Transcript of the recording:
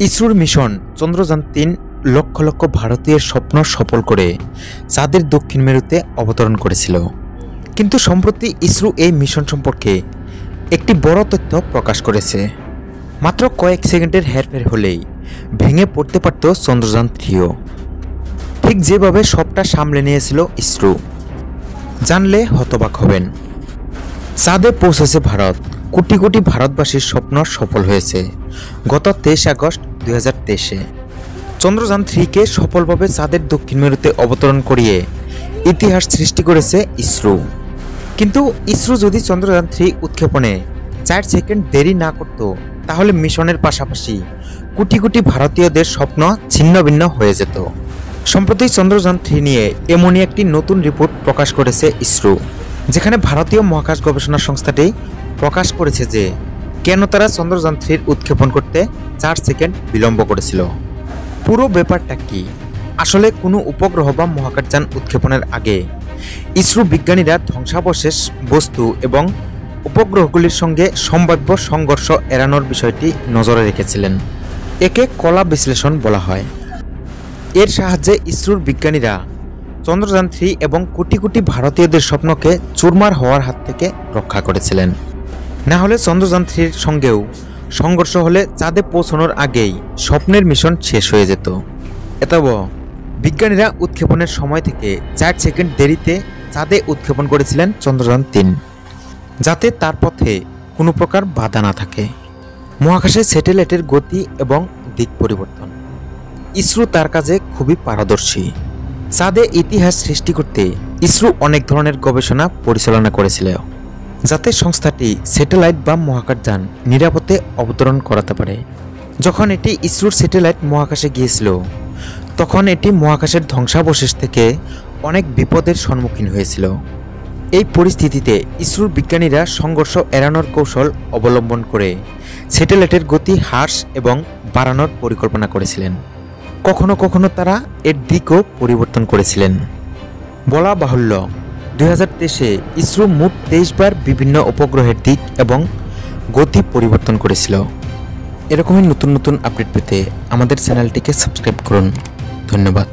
ইসরোর মিশন চন্দ্রযান-3 লক্ষ লক্ষ ভারতীয়ের স্বপ্ন সফল করে চাঁদের দক্ষিণ মেরুতে অবতরণ করেছিল। কিন্তু সম্প্রতি ইসরো এই মিশন সম্পর্কে একটি বড় তথ্য প্রকাশ করেছে। মাত্র কয়েক সেকেন্ডের হেরফের হলেই ভেঙে পড়তে পারত চন্দ্রযান-3ও। ঠিক যেভাবে সবটা সামলে নিয়েছিল ইসরো, জানলে হতবাক হবেন। চাঁদে পৌঁছেছে ভারত, কোটি কোটি ভারতবাসীর স্বপ্ন সফল হয়েছে। গত 23 আগস্ট 2023-এ চন্দ্রযান-3কে সফলভাবে চাঁদের দক্ষিণ মেরুতে অবতরণ করিয়ে ইতিহাস সৃষ্টি করেছে ইসরো। কিন্তু ইসরো যদি চন্দ্রযান-3 উৎক্ষেপণে 4 সেকেন্ড দেরি না করত, তাহলে মিশনের পাশাপাশি কোটি কোটি ভারতীয়দের স্বপ্ন ছিন্নভিন্ন হয়ে যেত। সম্প্রতি চন্দ্রযান-3 নিয়ে এমনই একটি নতুন রিপোর্ট প্রকাশ করেছে ইসরো, যেখানে ভারতীয় মহাকাশ গবেষণা সংস্থাটি প্রকাশ করেছে যে কেন তারা চন্দ্রযান-3 উৎক্ষেপণ করতে 4 সেকেন্ড বিলম্ব করেছিল। পুরো ব্যাপারটা কি? আসলে কোনো উপগ্রহ বা মহাকাশযান উৎক্ষেপণের আগে ইসরো বিজ্ঞানীরা ধ্বংসাবশেষ বস্তু এবং উপগ্রহগুলির সঙ্গে সম্ভাব্য সংঘর্ষ এড়ানোর বিষয়টি নজরে রেখেছিলেন। একে কলা বিশ্লেষণ বলা হয়। এর সাহায্যে ইসরোর বিজ্ঞানীরা চন্দ্রযান-3 এবং কোটি কোটি ভারতীয়দের স্বপ্নকে চুরমার হওয়ার হাত থেকে রক্ষা করেছিলেন। না হলে চন্দ্রযান-3-র সঙ্গেও সংঘর্ষ হলে চাঁদে পৌঁছানোর আগেই স্বপ্নের মিশন শেষ হয়ে যেত। এতবো বিজ্ঞানীরা উৎক্ষেপণের সময় থেকে 4 সেকেন্ড দেরিতে চাঁদে উৎক্ষেপণ করেছিলেন চন্দ্রযান-3, যাতে তার পথে কোনো প্রকার বাধা না থাকে। মহাকাশে স্যাটেলাইটের গতি এবং দিক পরিবর্তন ইসরো তার কাজে খুবই পারদর্শী। চাঁদে ইতিহাস সৃষ্টি করতে ইসরো অনেক ধরনের গবেষণা পরিচালনা করেছিল, যাতে সংস্থাটি স্যাটেলাইট বা মহাকাশযান নিরাপদে অবতরণ করাতে পারে। যখন এটি ইসরোর স্যাটেলাইট মহাকাশে গিয়েছিল, তখন এটি মহাকাশের ধ্বংসাবশেষ থেকে অনেক বিপদের সম্মুখীন হয়েছিল। এই পরিস্থিতিতে ইসরোর বিজ্ঞানীরা সংঘর্ষ এড়ানোর কৌশল অবলম্বন করে স্যাটেলাইটের গতি হ্রাস এবং বাড়ানোর পরিকল্পনা করেছিলেন। কখনো কখনো তারা এর দিকও পরিবর্তন করেছিলেন। বলা বাহুল্য, 2023-এ ইসরো মোট 23 বার বিভিন্ন উপগ্রহের দিক এবং গতি পরিবর্তন করেছিল। এরকমই নতুন নতুন আপডেট পেতে আমাদের চ্যানেলটিকে সাবস্ক্রাইব করুন। ধন্যবাদ।